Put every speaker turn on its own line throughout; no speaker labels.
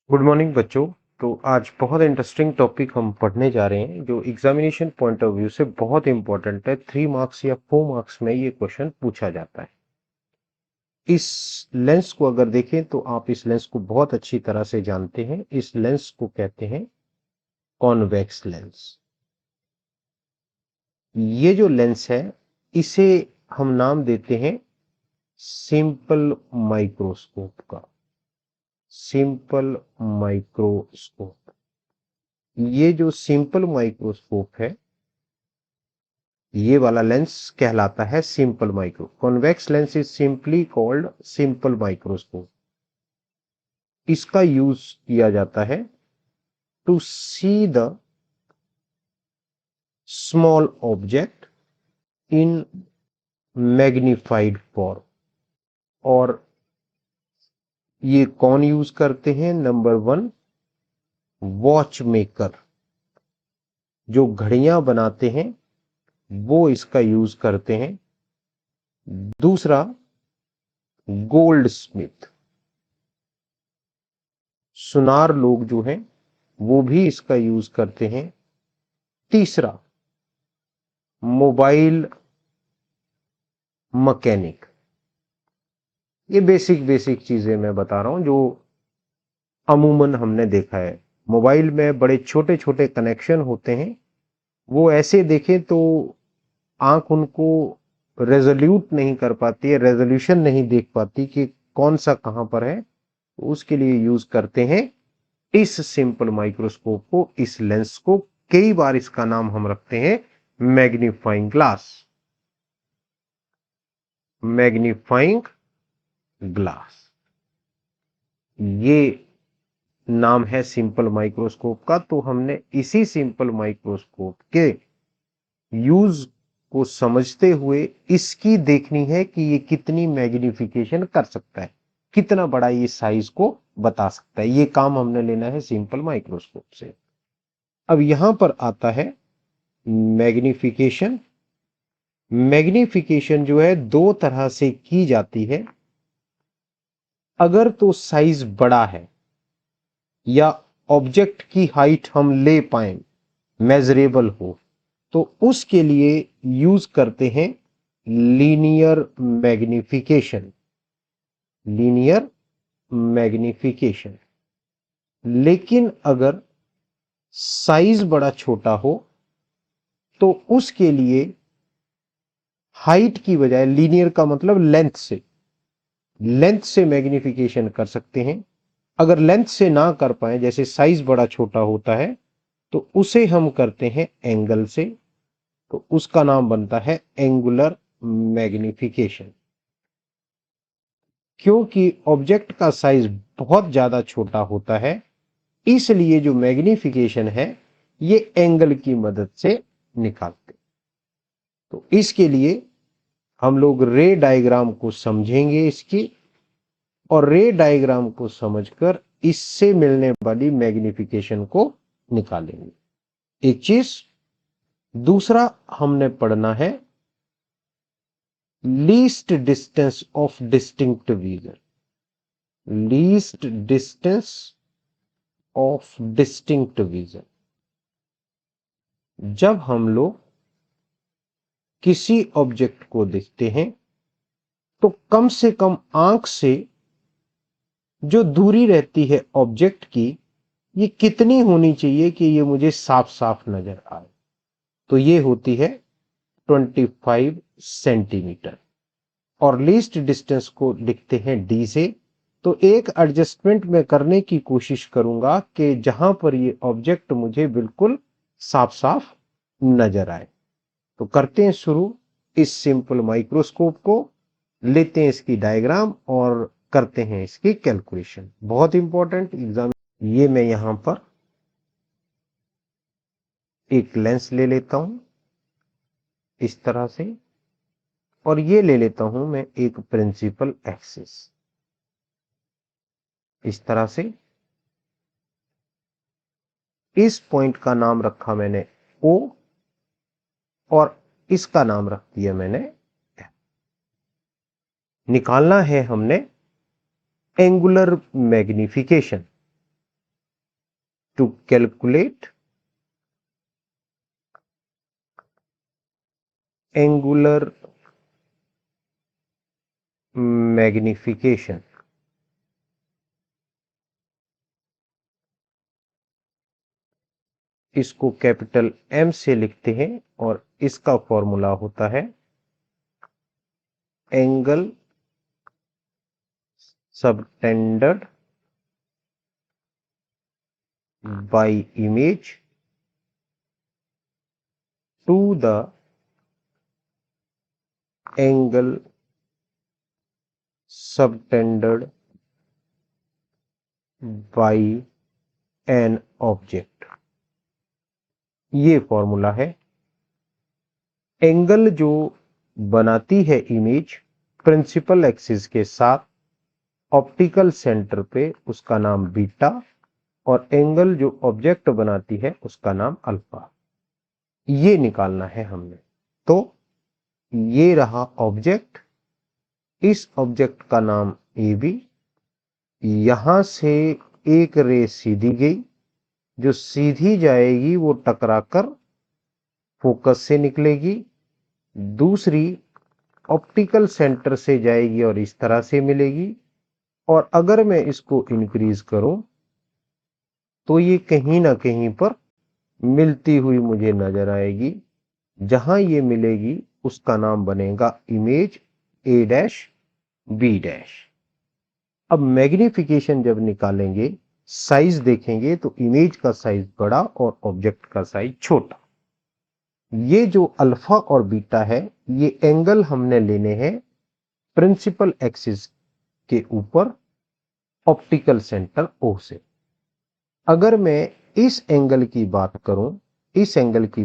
Good morning बच्चों। तो आज बहुत इंटरेस्टिंग टॉपिक हम पढ़ने जा रहे हैं जो एग्जामिनेशन पॉइंट ऑफ व्यू से बहुत इंपॉर्टेंट है। 3 मार्क्स या 4 मार्क्स में ये क्वेश्चन पूछा जाता है। इस लेंस को अगर देखें तो आप इस लेंस को बहुत अच्छी तरह से जानते हैं। इस लेंस को कहते हैं कॉन्वेक्स लेंस। ये जो लेंस है इसे हम नाम देते हैं सिंपल माइक्रोस्कोप का। Simple microscope. ये जो सिंपल माइक्रोस्कोप है ये वाला लेंस कहलाता है simple micro. Convex lens is simply called simple microscope. इसका यूज किया जाता है to see the small object in magnified form. और ये कौन यूज करते हैं? Number 1, watch maker. जो घड़ियां बनाते हैं वो इसका यूज करते हैं। दूसरा, गोल्ड स्मिथ। सुनार लोग जो हैं वो भी इसका यूज करते हैं। तीसरा, मोबाइल मैकेनिक। ये बेसिक बेसिक चीजें मैं बता रहा हूं जो अमूमन हमने देखा है। मोबाइल में बड़े छोटे छोटे कनेक्शन होते हैं। वो ऐसे देखें तो आंख उनको रेजोल्यूट नहीं कर पाती है, रेजोल्यूशन नहीं देख पाती कि कौन सा कहां पर है। तो उसके लिए यूज करते हैं इस सिंपल माइक्रोस्कोप को, इस लेंस को। कई बार इसका नाम हम रखते हैं मैग्नीफाइंग ग्लास। मैग्नीफाइंग ग्लास, ये नाम है सिंपल माइक्रोस्कोप का। तो हमने इसी सिंपल माइक्रोस्कोप के यूज को समझते हुए इसकी देखनी है कि ये कितनी मैग्निफिकेशन कर सकता है, कितना बड़ा ये साइज को बता सकता है। ये काम हमने लेना है सिंपल माइक्रोस्कोप से। अब यहां पर आता है मैग्निफिकेशन। मैग्निफिकेशन जो है दो तरह से की जाती है। अगर तो साइज बड़ा है या ऑब्जेक्ट की हाइट हम ले पाए, मेजरेबल हो, तो उसके लिए यूज करते हैं लीनियर मैग्निफिकेशन। Linear magnification. लेकिन अगर साइज बड़ा छोटा हो तो उसके लिए हाइट की बजाय, लीनियर का मतलब लेंथ से मैग्निफिकेशन कर सकते हैं। अगर लेंथ से ना कर पाए, जैसे साइज बड़ा छोटा होता है, तो उसे हम करते हैं एंगल से। तो उसका नाम बनता है एंगुलर मैग्निफिकेशन। क्योंकि ऑब्जेक्ट का साइज बहुत ज्यादा छोटा होता है, इसलिए जो मैग्निफिकेशन है ये एंगल की मदद से निकालते। तो इसके लिए हम लोग रे डायग्राम को समझेंगे इसकी, और रे डायग्राम को समझकर इससे मिलने वाली मैग्निफिकेशन को निकालेंगे। एक चीज। दूसरा हमने पढ़ना है least distance of distinct vision. Least distance of distinct vision. जब हम लोग किसी ऑब्जेक्ट को देखते हैं तो कम से कम आंख से जो दूरी रहती है ऑब्जेक्ट की, ये कितनी होनी चाहिए कि ये मुझे साफ साफ नजर आए? तो ये होती है 25 सेंटीमीटर। और लीस्ट डिस्टेंस को लिखते हैं डी से। तो एक एडजस्टमेंट में करने की कोशिश करूंगा कि जहां पर ये ऑब्जेक्ट मुझे बिल्कुल साफ साफ नजर आए। तो करते हैं शुरू इस सिंपल माइक्रोस्कोप को, लेते हैं इसकी डायग्राम और करते हैं इसकी कैलकुलेशन। बहुत इंपॉर्टेंट एग्जाम। ये मैं यहां पर एक लेंस ले लेता हूं इस तरह से, और ये ले लेता हूं मैं एक प्रिंसिपल एक्सिस इस तरह से। इस पॉइंट का नाम रखा मैंने ओ, और इसका नाम रख दिया मैंने F। निकालना है हमने angular magnification. to calculate angular magnification. इसको कैपिटल M से लिखते हैं और इसका फॉर्मूला होता है angle subtended by image to the angle subtended by an object. ये फॉर्मूला है। एंगल जो बनाती है इमेज प्रिंसिपल एक्सिस के साथ ऑप्टिकल सेंटर पे, उसका नाम बीटा, और एंगल जो ऑब्जेक्ट बनाती है उसका नाम अल्फा। ये निकालना है हमने। तो ये रहा ऑब्जेक्ट, इस ऑब्जेक्ट का नाम ए बी। यहां से एक रे सीधी गई, जो सीधी जाएगी वो टकराकर फोकस से निकलेगी, दूसरी ऑप्टिकल सेंटर से जाएगी और इस तरह से मिलेगी। और अगर मैं इसको इंक्रीज करूं तो ये कहीं ना कहीं पर मिलती हुई मुझे नजर आएगी। जहां ये मिलेगी उसका नाम बनेगा image A dash B dash. अब मैग्निफिकेशन जब निकालेंगे, साइज देखेंगे तो इमेज का साइज बड़ा और ऑब्जेक्ट का साइज छोटा। ये जो अल्फा और बीटा है, ये एंगल हमने लेने हैं प्रिंसिपल एक्सिस के ऊपर ऑप्टिकल सेंटर O से। अगर मैं इस एंगल की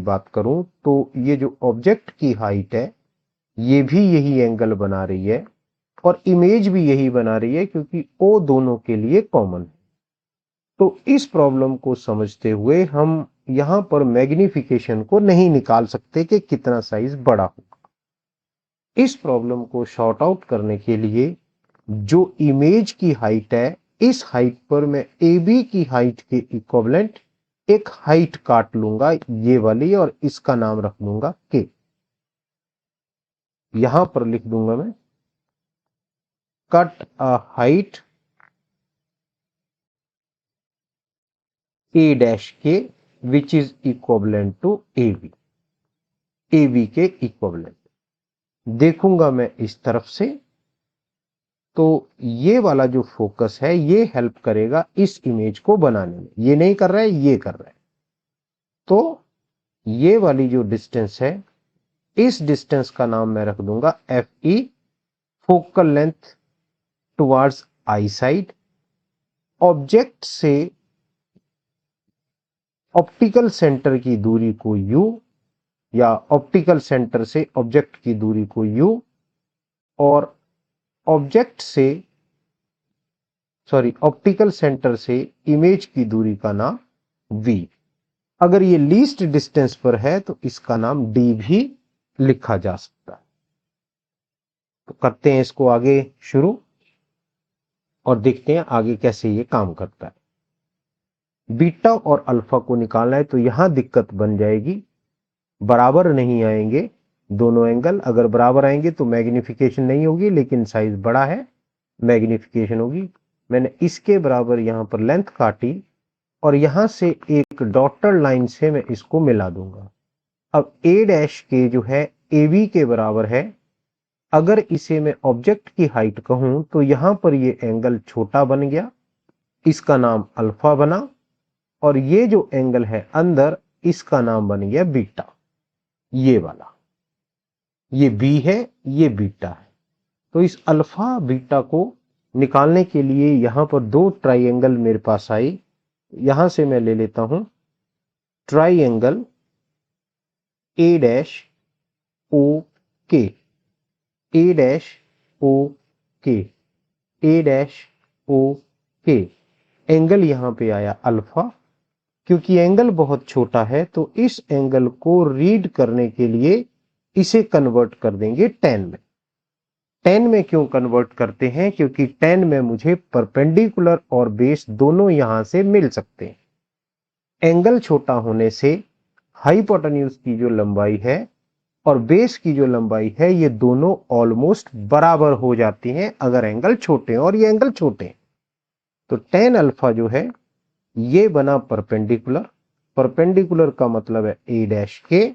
बात करूं, तो ये जो ऑब्जेक्ट की हाइट है ये भी यही एंगल बना रही है और इमेज भी यही बना रही है, क्योंकि O दोनों के लिए कॉमन है। तो इस प्रॉब्लम को समझते हुए हम यहां पर मैग्निफिकेशन को नहीं निकाल सकते कि कितना साइज बड़ा होगा। इस प्रॉब्लम को शॉर्ट आउट करने के लिए जो इमेज की हाइट है, इस हाइट पर मैं ए बी की हाइट के इक्विवेलेंट एक हाइट काट लूंगा, ये वाली, और इसका नाम रख दूंगा के। यहां पर लिख दूंगा मैं cut a height A dash K which is equivalent to A B के इक्विवेलेंट। देखूंगा मैं इस तरफ से, तो ये वाला जो फोकस है ये हेल्प करेगा इस इमेज को बनाने में। ये नहीं कर रहा है, ये कर रहा है। तो ये वाली जो डिस्टेंस है, इस डिस्टेंस का नाम मैं रख दूंगा F E, focal length towards eye side. Object से ऑप्टिकल सेंटर की दूरी को यू, या ऑप्टिकल सेंटर से ऑब्जेक्ट की दूरी को यू, और ऑप्टिकल सेंटर से इमेज की दूरी का नाम v। अगर ये लीस्ट डिस्टेंस पर है तो इसका नाम d भी लिखा जा सकता है। तो करते हैं इसको आगे शुरू और देखते हैं आगे कैसे ये काम करता है। बीटा और अल्फा को निकालना है, तो यहां दिक्कत बन जाएगी, बराबर नहीं आएंगे दोनों एंगल। अगर बराबर आएंगे तो मैग्निफिकेशन नहीं होगी, लेकिन साइज बड़ा है, मैग्निफिकेशन होगी। मैंने इसके बराबर यहां पर लेंथ काटी और यहां से एक डॉटेड लाइन से मैं इसको मिला दूंगा। अब ए डैश के जो है ए बी के बराबर है। अगर इसे मैं ऑब्जेक्ट की हाइट कहूं तो यहां पर ये एंगल छोटा बन गया, इसका नाम अल्फा बना, और ये जो एंगल है अंदर, इसका नाम बन गया बीटा। ये वाला, ये बी है, ये बीटा है। तो इस अल्फा बीटा को निकालने के लिए यहां पर दो ट्राइंगल मेरे पास आई। यहां से मैं ले लेता हूं ट्राइंगल ए डैश ओ के, ए डैश ओ के, ए डैश ओ के। एंगल यहां पे आया अल्फा। क्योंकि एंगल बहुत छोटा है तो इस एंगल को रीड करने के लिए इसे कन्वर्ट कर देंगे tan में। tan में क्यों कन्वर्ट करते हैं? क्योंकि tan में मुझे परपेंडिकुलर और बेस दोनों यहां से मिल सकते हैं। एंगल छोटा होने से हाइपोटेन्यूज की जो लंबाई है और बेस की जो लंबाई है ये दोनों ऑलमोस्ट बराबर हो जाती हैं अगर एंगल छोटे हैं, और ये एंगल छोटे हैं। तो tan अल्फा जो है ये बना परपेंडिकुलर, परपेंडिकुलर का मतलब है ए डैश के,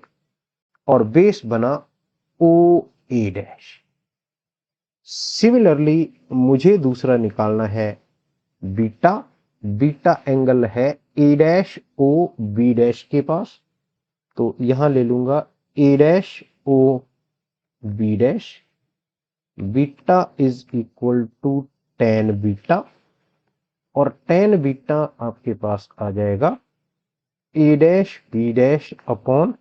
और बेस बना ओ ए डैश। सिमिलरली मुझे दूसरा निकालना है बीटा, बीटा एंगल है A dash O B dash के पास, तो यहां ले लूंगा A dash O B dash. Beta is equal to tan beta, और tan बीटा आपके पास आ जाएगा A dash B dash upon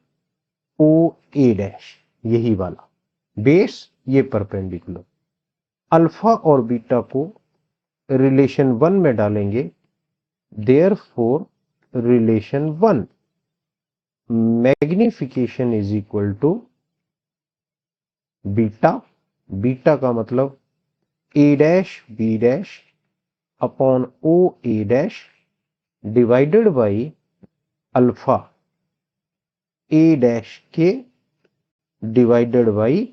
O A dash, यही वाला बेस, ये परपेंडिकुलर। अल्फा और बीटा को रिलेशन 1 में डालेंगे, therefore relation 1 magnification is equal to beta, beta का मतलब A dash B dash upon O A dash divided by alpha A dash K divided by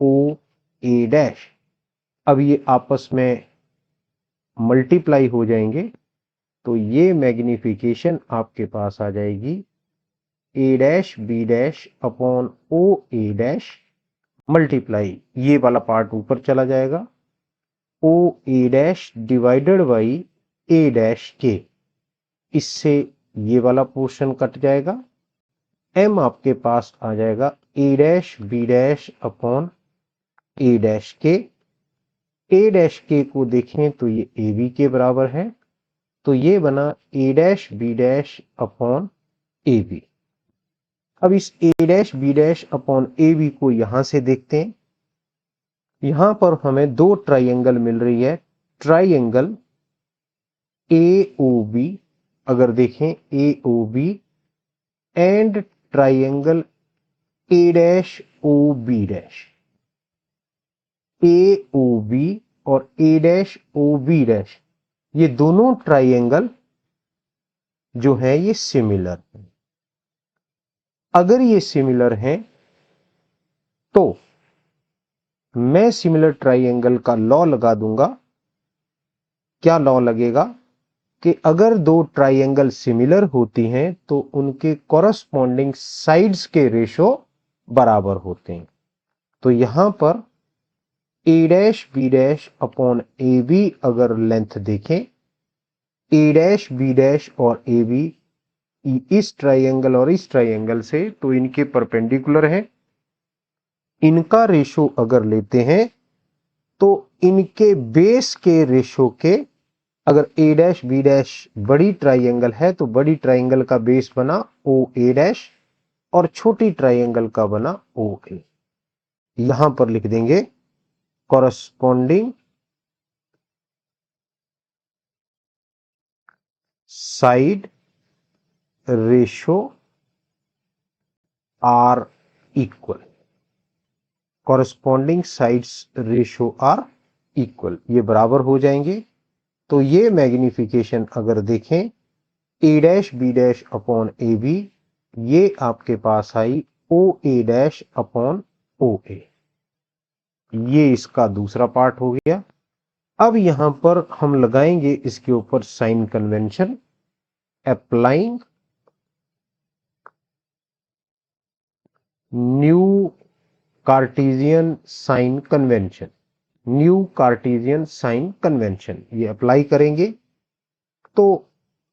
O A dash. अब ये आपस में मल्टीप्लाई हो जाएंगे, तो ये मैग्निफिकेशन आपके पास आ जाएगी A dash B dash upon O A dash multiply, ये वाला पार्ट ऊपर चला जाएगा, O A dash divided by A dash K, इससे ये वाला पोर्शन कट जाएगा। m आपके पास आ जाएगा A dash B dash upon A dash के। ए डैश के को देखें तो ये ए बी के बराबर है, तो ये बना A dash B dash upon A B. अब इस A dash B dash upon A B को यहां से देखते हैं, यहां पर हमें दो ट्राइंगल मिल रही है, ट्राइंगल ए ओ बी, अगर देखें A O B and triangle A dash O B dash, A O B और A dash O B dash, ये दोनों ट्राइंगल जो है ये सिमिलर है। अगर ये सिमिलर हैं तो मैं सिमिलर ट्राइंगल का लॉ लगा दूंगा। क्या लॉ लगेगा कि अगर दो ट्राइंगल सिमिलर होती हैं तो उनके कॉरस्पॉन्डिंग साइड्स के रेशो बराबर होते हैं। तो यहां पर A dash B dash upon A B अगर लेंथ देखें, ए डैश बी डैश और ए बी इस ट्राइंगल और इस ट्राइंगल से, तो इनके परपेंडिकुलर है। इनका रेशो अगर लेते हैं तो इनके बेस के रेशो के, अगर ए डैश बी डैश बड़ी ट्राइंगल है तो बड़ी ट्राइंगल का बेस बना ओ ए डैश और छोटी ट्राइंगल का बना ओ ए। यहां पर लिख देंगे corresponding side ratio are equal, corresponding sides ratio are equal, ये बराबर हो जाएंगे। तो ये मैग्निफिकेशन अगर देखें A dash B dash upon A B, ये आपके पास आई ओ ए डैश अपॉन ओ ए, ये इसका दूसरा पार्ट हो गया। अब यहां पर हम लगाएंगे इसके ऊपर sign convention, applying new Cartesian sign convention, new Cartesian sign convention ये अप्लाई करेंगे। तो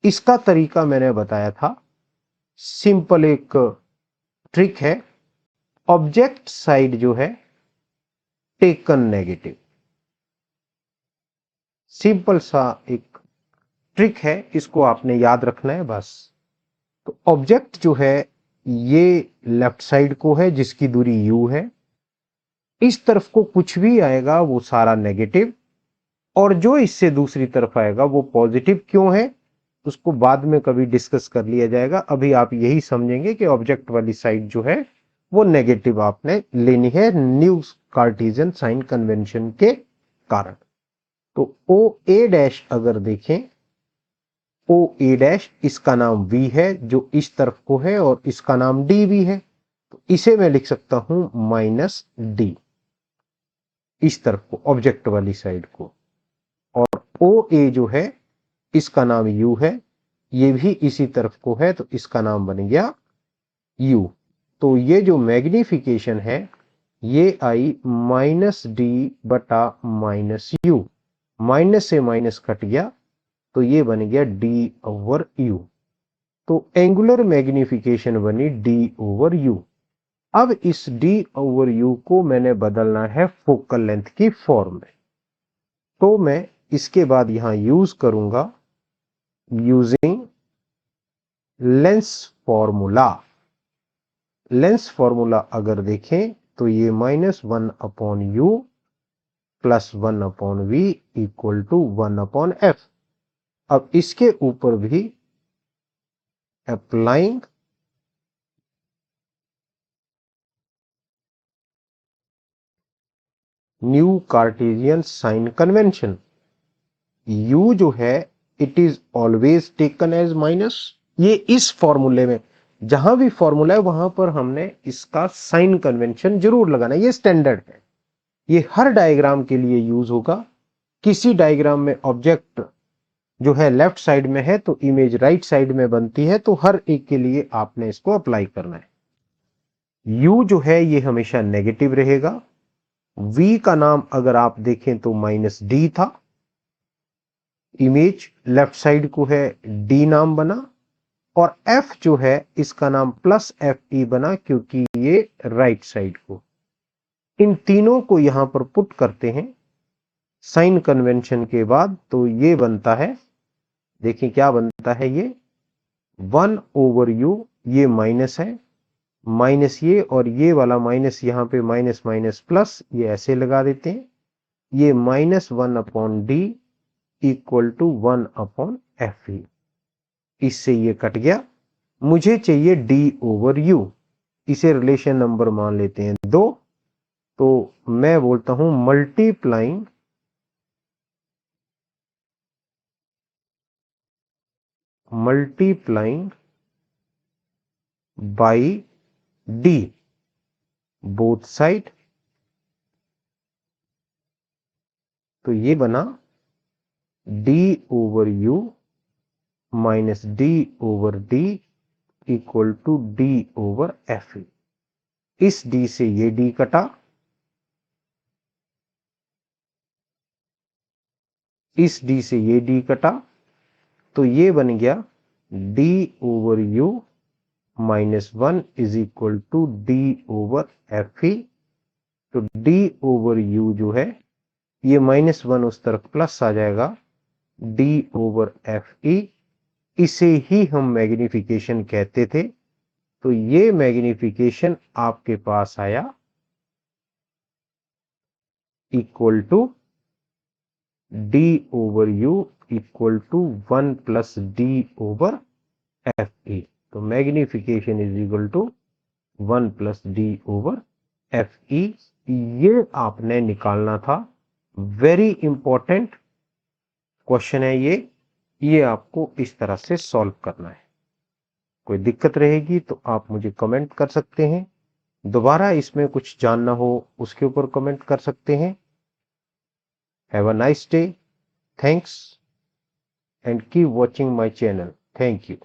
इसका तरीका मैंने बताया था, सिंपल एक ट्रिक है, ऑब्जेक्ट साइड जो है टेकन नेगेटिव, सिंपल सा एक ट्रिक है, इसको आपने याद रखना है बस। तो ऑब्जेक्ट जो है ये लेफ्ट साइड को है जिसकी दूरी u है, इस तरफ को कुछ भी आएगा वो सारा नेगेटिव, और जो इससे दूसरी तरफ आएगा वो पॉजिटिव क्यों है उसको बाद में कभी डिस्कस कर लिया जाएगा। अभी आप यही समझेंगे कि ऑब्जेक्ट वाली साइड जो है वो नेगेटिव आपने लेनी है न्यू कार्टेशियन साइन कन्वेंशन के कारण। तो ओ ए डैश अगर देखें ओ ए डैश, इसका नाम V है जो इस तरफ को है और इसका नाम D भी है, तो इसे मैं लिख सकता हूं -D, इस तरफ को, ऑब्जेक्ट वाली साइड को। और ओ ए जो है इसका नाम U है, ये भी इसी तरफ को है, तो इसका नाम बन गया U। तो ये जो मैग्निफिकेशन है ये आई -D बटा -U, माइनस से माइनस कट गया तो ये बन गया D/U। तो एंगुलर मैग्निफिकेशन बनी D/U। अब इस D/U को मैंने बदलना है फोकल लेंथ की फॉर्म में, तो मैं इसके बाद यहां यूज करूंगा using lens formula. Lens formula अगर देखें तो ये -1/U plus 1/V equal to 1/F। अब इसके ऊपर भी applying new Cartesian sign convention, U जो है it is always taken as minus. ये इस फॉर्मूले में जहां भी फॉर्मूला है वहां पर हमने इसका साइन कन्वेंशन जरूर लगाना है, ये स्टैंडर्ड है, ये हर डायग्राम के लिए यूज होगा। किसी डायग्राम में ऑब्जेक्ट जो है लेफ्ट साइड में है तो इमेज राइट साइड में बनती है, तो हर एक के लिए आपने इसको अप्लाई करना है। U जो है ये हमेशा नेगेटिव रहेगा। V का नाम अगर आप देखें तो -D था, इमेज लेफ्ट साइड को है, D नाम बना, और F जो है इसका नाम +FE बना क्योंकि ये राइट साइड को। इन तीनों को यहां पर पुट करते हैं साइन कन्वेंशन के बाद, तो ये बनता है, देखिए क्या बनता है, ये 1/U, ये माइनस है, माइनस ये और ये वाला माइनस यहां पे माइनस माइनस प्लस, ये ऐसे लगा देते हैं, ये -1/D इक्वल टू 1/FE। इससे ये कट गया। मुझे चाहिए D/U, इसे रिलेशन नंबर मान लेते हैं 2, तो मैं बोलता हूं multiplying by D both side, तो ये बना D/U minus D/D equal to D/FE। इस D से ये D कटा, इस D से ये D कटा, तो ये बन गया D/U -1 is equal to D/FE। तो D/U जो है ये -1 उस तरफ प्लस आ जाएगा, D/FE। इसे ही हम मैग्निफिकेशन कहते थे, तो ये मैग्निफिकेशन आपके पास आया equal to D/U equal to 1 plus D/FE। तो magnification is equal to 1 plus D/FE। ये आपने निकालना था, वेरी इंपॉर्टेंट क्वेश्चन है ये आपको इस तरह से सॉल्व करना है। कोई दिक्कत रहेगी तो आप मुझे कमेंट कर सकते हैं, दोबारा इसमें कुछ जानना हो उसके ऊपर कमेंट कर सकते हैं। Have a nice day, thanks and keep watching my channel, thank you.